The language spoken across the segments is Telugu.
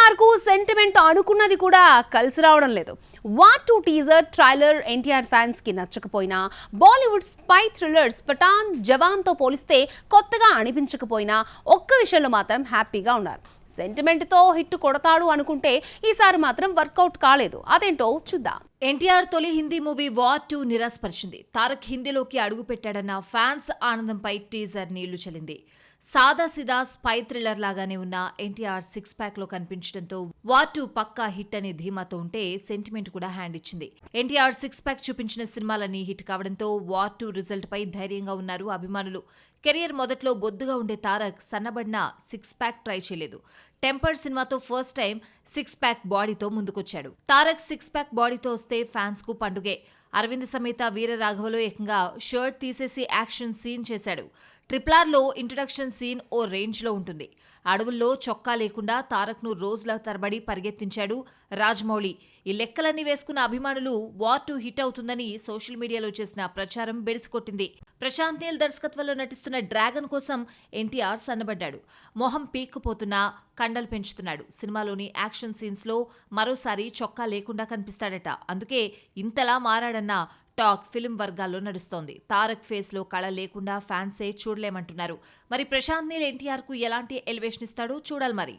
ఎన్టీఆర్ కు సెంటిమెంట్ అనుకున్నది కూడా కలిసి రావడం లేదు. War 2 teaser trailer NTR fans కి నచ్చకపోయినా, బాలీవుడ్ స్పై థ్రిల్లర్స్ పఠాన్, జవాన్ తో పోలిస్తే కొత్తగా అనిపించకపోయినా ఒక్క విషయంలో మాత్రం హ్యాపీగా ఉన్నారు. సెంటిమెంట్ తో హిట్ కొడతాడు అనుకుంటే ఈసారి మాత్రం వర్కౌట్ కాలేదు. అదేంటో చూద్దాం. ఎన్టీఆర్ తొలి హిందీ మూవీ వార్ 2 నిరాశపరిచింది. తారక్ హిందీలోకి అడుగుపెట్టాడన్న ఫ్యాన్స్ ఆనందంపై టీజర్ నీళ్లు చల్లింది. సాదాసిదా స్పై థ్రిల్లర్ లాగానే ఉన్న ఎన్టీఆర్ 6 ప్యాక్ లో కనిపించడంతో వార్ 2 పక్కా హిట్ అనే ధీమాతో ఉంటే సెంటిమెంట్ కూడా హ్యాండ్ ఇచ్చింది. ఎన్టీఆర్ 6 ప్యాక్ చూపించిన సినిమాలన్నీ హిట్ కావడంతో వార్ 2 రిజల్ట్ పై ధైర్యంగా ఉన్నారు అభిమానులు. కెరియర్ మొదట్లో బొద్దుగా ఉండే తారక్ సన్నబడిన 6 ప్యాక్ ట్రై చేయలేదు. టెంపర్ సినిమాతో ఫస్ట్ టైం 6 ప్యాక్ బాడీతో ముందుకొచ్చాడు. తారక్ 6 ప్యాక్ బాడీతో వస్తే ఫ్యాన్స్ కు పండుగే. అరవింద్ సమేత వీర రాఘవలో ఏకంగా షర్ట్ తీసేసి యాక్షన్ సీన్ చేశాడు. RRR లో ఇంట్రడక్షన్ సీన్ ఓ రేంజ్ లో ఉంటుంది. అడవుల్లో చొక్కా లేకుండా తారక్ ను రోజుల తరబడి పరిగెత్తించాడు రాజమౌళి. ఈ లెక్కలన్నీ వేసుకున్న అభిమానులు వార్ 2 హిట్ అవుతుందని సోషల్ మీడియాలో చేసిన ప్రచారం బెడిసికొట్టింది. ప్రశాంత్ నీల్ దర్శకత్వంలో నటిస్తున్న డ్రాగన్ కోసం ఎన్టీఆర్ సన్నబడ్డాడు. మొహం పీక్కుపోతున్నా కండలు పెంచుతున్నాడు. సినిమాలోని యాక్షన్ సీన్స్ లో మరోసారి చొక్కా లేకుండా కనిపిస్తాడట. అందుకే ఇంతలా మారాడన్న టాక్ ఫిల్మ్ వర్గాల్లో నడుస్తోంది. తారక్ ఫేస్ లో కళ లేకుండా ఫ్యాన్సే చూడలేమంటున్నారు. మరి ప్రశాంత్ నీల్ ఎన్టీఆర్ కు ఎలాంటి ఎలివేషన్ ఇస్తాడో చూడాలి. మరి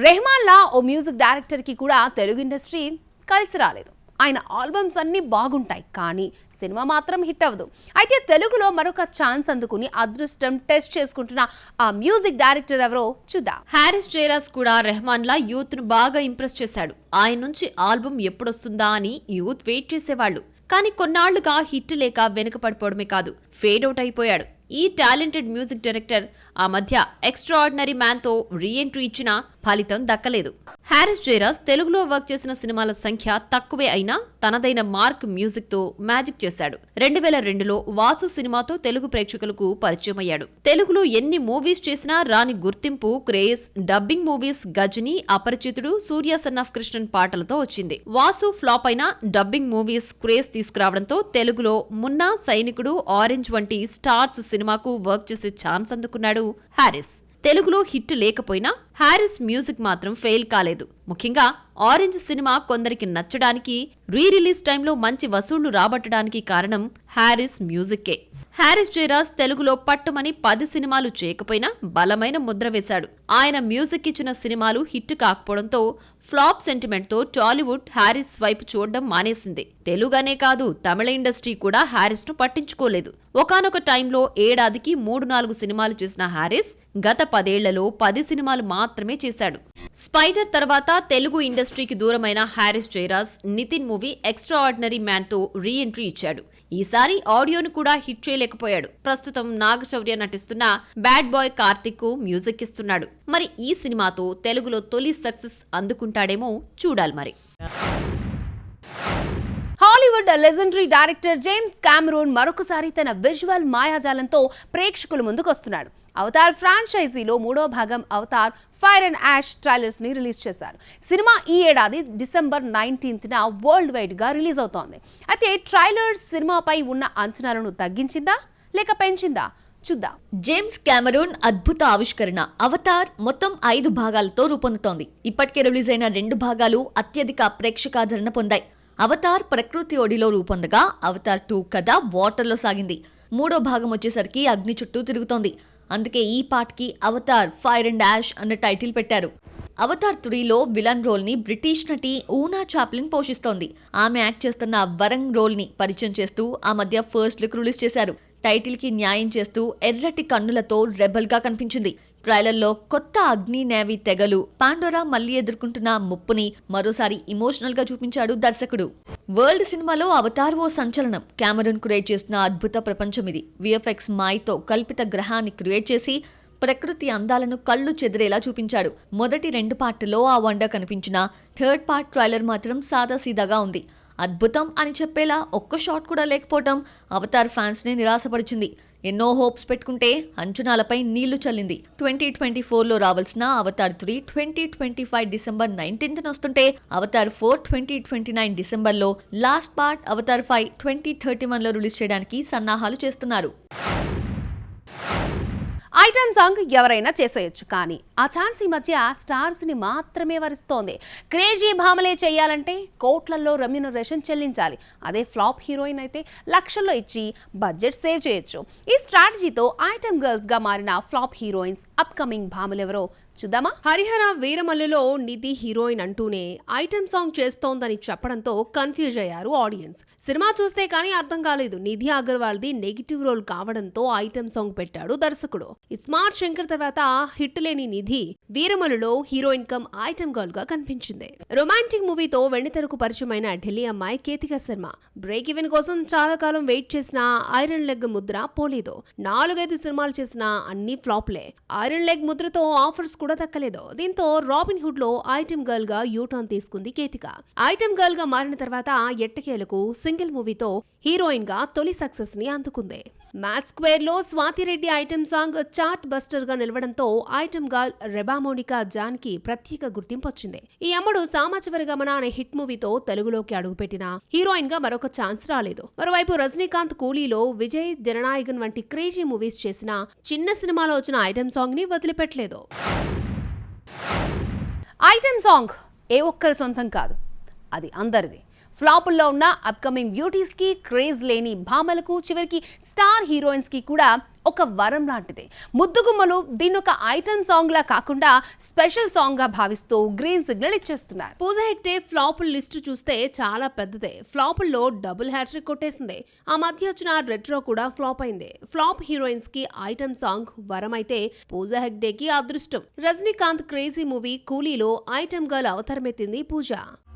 రెహమాన్ లా ఓ మ్యూజిక్ డైరెక్టర్ కి కూడా తెలుగు ఇండస్ట్రీ కలిసి రాలేదు. ఆయన ఆల్బమ్స్ అన్నీ బాగుంటాయి, కానీ సినిమా మాత్రం హిట్ అవ్వదు. అయితే తెలుగులో మరొక ఛాన్స్ అందుకుని అదృష్టం టెస్ట్ చేసుకుంటున్న ఆ మ్యూజిక్ డైరెక్టర్ ఎవరో చూద్దాం. హారిస్ జయరాజ్ కూడా రెహమాన్ లా యూత్ ను బాగా ఇంప్రెస్ చేశాడు. ఆయన నుంచి ఆల్బమ్ ఎప్పుడొస్తుందా అని యూత్ వెయిట్ చేసేవాళ్లు. కానీ కొన్నాళ్లుగా హిట్ లేక వెనుకపడిపోవడమే కాదు, ఫేడ్ అవుట్ అయిపోయాడు. ఈ టాలెంటెడ్ మ్యూజిక్ డైరెక్టర్ ఆ మధ్య ఎక్స్ట్రాఆర్డినరీ మ్యాన్ తో రీఎంట్రీ ఇచ్చినా ఫలితం దక్కలేదు. హారిస్ జయరాజ్ తెలుగులో వర్క్ చేసిన సినిమాల సంఖ్య తక్కువే అయినా తనదైన మార్క్ మ్యూజిక్ తో మ్యాజిక్ చేశాడు. 2002లో వాసు సినిమాతో తెలుగు ప్రేక్షకులకు పరిచయం అయ్యాడు. తెలుగులో ఎన్ని మూవీస్ చేసినా రాని గుర్తింపు, craze dubbing movies Ghajini, Aparichitudu, Surya son of Krishnan పాటలతో వచ్చింది. వాసు ఫ్లాప్ అయినా డబ్బింగ్ మూవీస్ క్రేజ్ తీసుకురావడంతో తెలుగులో మున్నా, సైనికుడు, ఆరెంజ్ వంటి స్టార్స్ సినిమాకు వర్క్ చేసే ఛాన్స్ అందుకున్నాడు హారిస్. తెలుగులో హిట్ లేకపోయినా హారిస్ మ్యూజిక్ మాత్రం ఫెయిల్ కాలేదు. ముఖ్యంగా ఆరెంజ్ సినిమా కొందరికి నచ్చడానికి, రీ రిలీజ్ టైంలో మంచి వసూళ్లు రాబట్టడానికి కారణం హారిస్ మ్యూజిక్కే. హారిస్ జయరాజ్ తెలుగులో పట్టుమని 10 సినిమాలు చేయకపోయినా బలమైన ముద్ర వేశాడు. ఆయన మ్యూజిక్ ఇచ్చిన సినిమాలు హిట్ కాకపోవడంతో ఫ్లాప్ సెంటిమెంట్ తో టాలీవుడ్ హారిస్ వైపు చూడడం మానేసింది. తెలుగనే కాదు, తమిళ ఇండస్ట్రీ కూడా హారిస్ ను పట్టించుకోలేదు. ఒకానొక టైంలో ఏడాదికి 3-4 సినిమాలు చేసిన హారిస్ గత 10 ఏళ్లలో 10 సినిమాలు మాత్రమే చేశాడు. స్పైడర్ తర్వాత తెలుగు ఇండస్ట్రీకి దూరమైన Harris Jayaraj Nithin movie extraordinary man తో రీ ఎంట్రీ ఇచ్చాడు. ఈసారి ఆడియోను కూడా హిట్ చేయలేకపోయాడు. ప్రస్తుతం నాగశౌర్య నటిస్తున్న బ్యాడ్ బాయ్ కార్తిక్ కు మ్యూజిక్ ఇస్తున్నాడు. మరి ఈ సినిమాతో తెలుగులో తొలి సక్సెస్ అందుకుంటాడేమో చూడాలి. మరి Hollywood legendary director James Cameron మరొకసారి తన విజువల్ మాయాజాలంతో ప్రేక్షకుల ముందుకొస్తున్నాడు. అవతార్ ఫ్రాంచైజీలో 3వ భాగం Avatar fire and ash trailers ని రిలీజ్ చేశారు. సినిమా ఈ ఏడాది డిసెంబర్ 19న వరల్డ్ వైడ్ గా రిలీజ్ అవుతోంది. అయితే ట్రైలర్స్ సినిమాపై ఉన్న అంచనాలను తగ్గించిందా లేక పెంచిందా చూద్దాం. జేమ్స్ కామెరూన్ అద్భుత ఆవిష్కరణ. అవతార్ మొత్తం 5 భాగాలతో రూపొందుతోంది. ఇప్పటికే రిలీజ్ అయిన 2 భాగాలు అత్యధిక ప్రేక్షకాదరణ పొందాయి. అవతార్ ప్రకృతి ఒడిలో రూపొందగా అవతార్ 2 కథ వాటర్లో సాగింది. 3వ భాగం వచ్చేసరికి అగ్ని చుట్టూ తిరుగుతోంది. అందుకే ఈ పాటకి అవతార్ ఫైర్ అండ్ యాష్ అన్న టైటిల్ పెట్టారు. అవతార్ 3లో విలన్ రోల్ ని బ్రిటిష్ నటి ఊనా చాప్లిన్ పోషిస్తోంది. ఆమె యాక్ట్ చేస్తున్న వరంగ్ రోల్ ని పరిచయం చేస్తూ ఆ మధ్య ఫస్ట్ లుక్ రిలీజ్ చేశారు. టైటిల్ కి న్యాయం చేస్తూ ఎర్రటి కన్నులతో రెబల్ గా కనిపించింది. ట్రైలర్లో కొత్త అగ్ని నేవీ తెగలు, పాండోరా మళ్లీ ఎదుర్కొంటున్న ముప్పుని మరోసారి ఇమోషనల్ గా చూపించాడు దర్శకుడు. వరల్డ్ సినిమాలో అవతార్ ఓ సంచలనం. కామెరూన్ క్రియేట్ చేసిన అద్భుత ప్రపంచం ఇది. విఎఫ్ఎక్స్ మాయతో కల్పిత గ్రహాన్ని క్రియేట్ చేసి ప్రకృతి అందాలను కళ్ళు చెదిరేలా చూపించాడు. మొదటి 2 పార్టులో ఆ వండ కనిపించిన థర్డ్ పార్ట్ ట్రైలర్ మాత్రం సాదాసీదాగా ఉంది. అద్భుతం అని చెప్పేలా ఒక్క షాట్ కూడా లేకపోవడం అవతార్ ఫ్యాన్స్ ని నిరాశపరిచింది. ఎన్నో హోప్స్ పెట్టుకుంటే అంచనాలపై నీళ్లు చల్లింది. 2024లో రావాల్సిన అవతార్ 3 2025 డిసెంబర్ 19న వస్తుంటే అవతార్ 4 2029 డిసెంబర్లో, లాస్ట్ పార్ట్ అవతార్ 5 2031లో రిలీజ్ చేయడానికి సన్నాహాలు చేస్తున్నారు. ఐటమ్ సాంగ్ ఎవరైనా చేసేయొచ్చు, కానీ ఆ ఛాన్స్ ఈ మధ్య స్టార్స్ ని మాత్రమే వరిస్తోంది. క్రేజీ భామలే చేయాలంటే కోట్లల్లో రెమ్యూనరేషన్ చెల్లించాలి. అదే ఫ్లాప్ హీరోయిన్ అయితే లక్షల్లో ఇచ్చి బడ్జెట్ సేవ్ చేయొచ్చు. ఈ స్ట్రాటజీతో ఐటమ్ గర్ల్స్ గా మారిన ఫ్లాప్ హీరోయిన్స్ అప్కమింగ్ భామలెవరో చూద్దామా? హరిహర వీరమల్లులో నిధి హీరోయిన్ అంటూనే ఐటమ్ సాంగ్ చేస్తోందని చెప్పడంతో కన్ఫ్యూజ్ అయ్యారు ఆడియన్స్. సినిమా చూస్తే కానీ అర్థం కాలేదు. నిధి అగర్వాల్ది నెగిటివ్ రోల్ కావడంతో ఐటమ్ సాంగ్ పెట్టాడు దర్శకుడు. స్మార్ట్ శంకర్ తర్వాత హిట్ లేని నిధి వీరమల్లులో హీరోయిన్ కమ్ ఐటమ్ గర్ల్ గా కనిపించింది. రొమాంటిక్ మూవీతో వెండితెరకు పరిచయమైన ఢిల్లీ అమ్మాయి కేతిక శర్మ బ్రేక్ ఈవెన్ కోసం చాలా కాలం వెయిట్ చేసిన ఐరన్ లెగ్ ముద్ర పోలేదు. 4-5 సినిమాలు చేసిన అన్ని ఫ్లాప్లే. ఐరన్ లెగ్ ముద్రతో ఆఫర్స్ కూడా దక్కలేదు. దీంతో రాబిన్ హుడ్ లో ఐటమ్ గర్ల్ గా యూటర్న్ తీసుకుంది కేతిక. ఐటమ్ గర్ల్ గా మారిన తర్వాత ఎట్టకేలకు సింగిల్ మూవీతో హీరోయిన్ గా తొలి సక్సెస్ ని అందుకుంది. మ్యాథ్ స్క్వేర్ లో Swathi Reddy item song chart buster గా నిలవడంతో item girl Reba Monika John కి ప్రత్యేక గుర్తింపు వచ్చింది. ఈ అమ్మడు సామాజిక గమన అనే హిట్ మూవీతో తెలుగులోకి అడుగుపెట్టిన హీరోయిన్ గా మరొక ఛాన్స్ రాలేదు. మరోవైపు రజనీకాంత్ కూలీలో, విజయ్ జననాయకన్ వంటి క్రేజీ మూవీస్ చేసిన చిన్న సినిమాలో వచ్చిన ఐటమ్ సాంగ్ ని వదిలిపెట్టలేదు. ఐటమ్ సాంగ్ ఏ ఒక్కరి సొంతం కాదు, అది అందరిది. ఫ్లాపుల్లో ఉన్న అప్కమింగ్ బ్యూటీస్ కి, క్రేజ్ లేని భామలకు, చివరికి స్టార్ హీరోయిన్స్ కి కూడా ఒక వరం లాంటిది. ముద్దుగుమ్మలు దీన్ని ఒక ఐటమ్ సాంగ్ లా కాకుండా స్పెషల్ సాంగ్ గా భావిస్తూ గ్రీన్ సిగ్నల్ ఇచ్చేస్తున్నారు. పూజా హెగ్డే ఫ్లాపుల లిస్టు చూస్తే చాలా పెద్దదే. ఫ్లాపుల్లో డబుల్ హ్యాట్రిక్ కొట్టేసింది. ఆ మధ్య వచ్చిన రెట్రో కూడా ఫ్లాప్ అయింది. ఫ్లాప్ హీరోయిన్స్ కి ఐటమ్ సాంగ్ వరం అయితే పూజా హెగ్డేకి అదృష్టం. రజనీకాంత్ క్రేజీ మూవీ కూలీలో ఐటమ్ గర్ల్ అవతారమెత్తింది పూజ.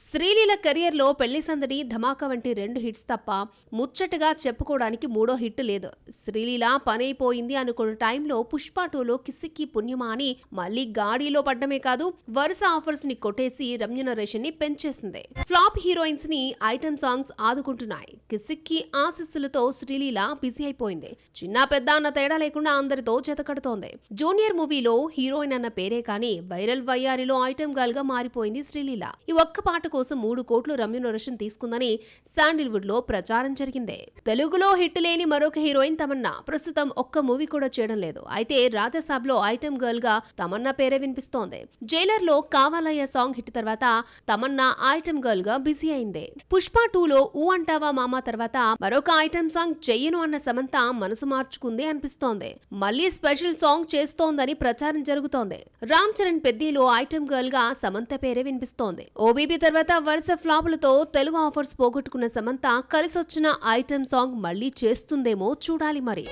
శ్రీలీల కెరియర్ లో పెళ్లి సందడి, ధమాకా వంటి 2 హిట్స్ తప్ప ముచ్చటగా చెప్పుకోవడానికి 3వ హిట్ లేదు. శ్రీలీల పనైపోయింది అనుకున్న టైంలో పుష్ప 2లో కిసిక్కి పుణ్యమా అని మళ్ళీ గాడిలో పడ్డమే కాదు, వరుస ఆఫర్స్ ని కొట్టేసి రెమ్యూనరేషన్ ని పెంచేసింది. ఫ్లాప్ హీరోయిన్స్ ని ఐటమ్ సాంగ్స్ ఆదుకుంటున్నాయి. కిసిక్కి ఆశీస్సులతో శ్రీలీల బిజీ అయిపోయింది. చిన్న పెద్ద అన్న తేడా లేకుండా అందరితో జతకడుతోంది. జూనియర్ మూవీలో హీరోయిన్ అన్న పేరే కానీ వైరల్ వయ్యారిలో ఐటమ్ గర్ల్ గా మారిపోయింది శ్రీలీల. ఈ ఒక్క పాట కోసం 3 కోట్లు రెమ్యూనరేషన్ తీసుకుందని శాండిల్వుడ్ లో ప్రచారం జరిగింది. తెలుగులో హిట్ లేని మరొక హీరోయిన్ తమన్నా ప్రస్తుతం ఒక్క మూవీ కూడా చేయడం లేదు. అయితే రాజాసాబ్ లో ఐటమ్ గర్ల్ గా తమన్నా పేరే వినిపిస్తోంది. జైలర్ లో కావాలయ్య సాంగ్ హిట్ తర్వాత తమన్నా ఐటమ్ గర్ల్ గా బిజీ అయింది. పుష్ప 2లో ఊ అంటావా మామా తర్వాత మరొక ఐటమ్ సాంగ్ చెయ్యను అన్న సమంత మనసు మార్చుకుంది అనిపిస్తోంది. మళ్ళీ స్పెషల్ సాంగ్ చేస్తోందని ప్రచారం జరుగుతోంది. రామ్ చరణ్ పెద్దిలో ఐటమ్ గర్ల్ గా సమంత పేరే వినిపిస్తోంది. ఓబీబీ తర్వాత వరుస ఫ్లాపులతో తెలుగు ఆఫర్స్ పోగొట్టుకున్న సమంత కలిసొచ్చిన ఐటమ్ సాంగ్ మళ్ళీ చేస్తుందేమో చూడాలి మరి.